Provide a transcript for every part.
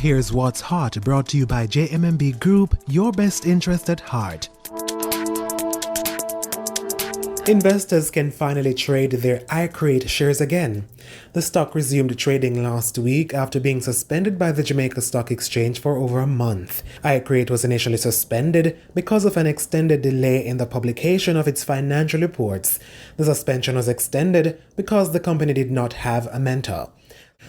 Here's what's hot, brought to you by JMMB Group, your best interest at heart. Investors can finally trade their iCreate shares again. The stock resumed trading last week after being suspended by the Jamaica Stock Exchange for over a month. iCreate was initially suspended because of an extended delay in the publication of its financial reports. The suspension was extended because the company did not have a mentor.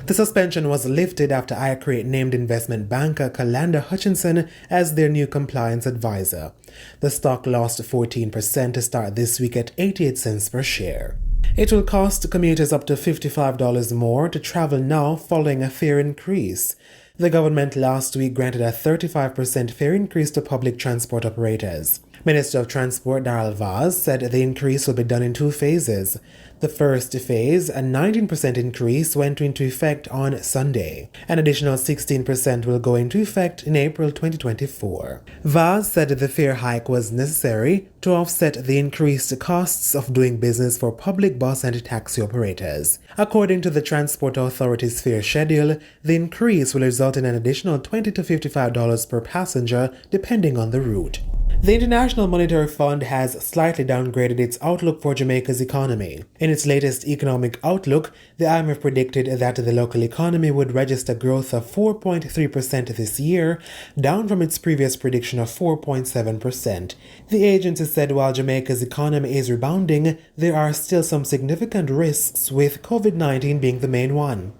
The suspension was lifted after iCreate named investment banker Kalilah as their new compliance advisor. The stock lost 14% to start this week at 88 cents per share. It will cost commuters up to $55 more to travel now following a fare increase. The government last week granted a 35% fare increase to public transport operators. Minister of Transport Darrell Vaz said the increase will be done in two phases. The first phase, a 19% increase, went into effect on Sunday. An additional 16% will go into effect in April 2024. Vaz said the fare hike was necessary to offset the increased costs of doing business for public bus and taxi operators. According to the Transport Authority's fare schedule, the increase will result in an additional $20 to $55 per passenger depending on the route. The International Monetary Fund has slightly downgraded its outlook for Jamaica's economy. In its latest economic outlook, the IMF predicted that the local economy would register growth of 4.3% this year, down from its previous prediction of 4.7%. The agency said while Jamaica's economy is rebounding, there are still some significant risks, with COVID-19 being the main one.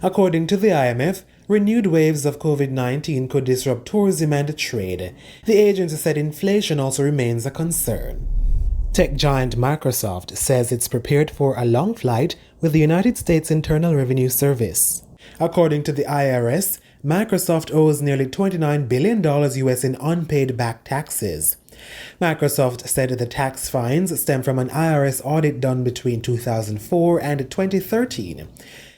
According to the IMF, renewed waves of COVID-19 could disrupt tourism and trade. The agency said inflation also remains a concern. Tech giant Microsoft says it's prepared for a long flight with the United States Internal Revenue Service. According to the IRS, Microsoft owes nearly $29 billion US in unpaid back taxes. Microsoft said the tax fines stem from an IRS audit done between 2004 and 2013.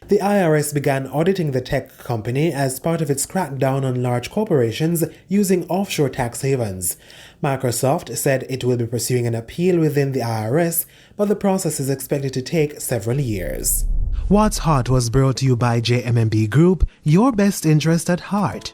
The IRS began auditing the tech company as part of its crackdown on large corporations using offshore tax havens. Microsoft said it will be pursuing an appeal within the IRS, but the process is expected to take several years. What's Hot was brought to you by JMMB Group, your best interest at heart.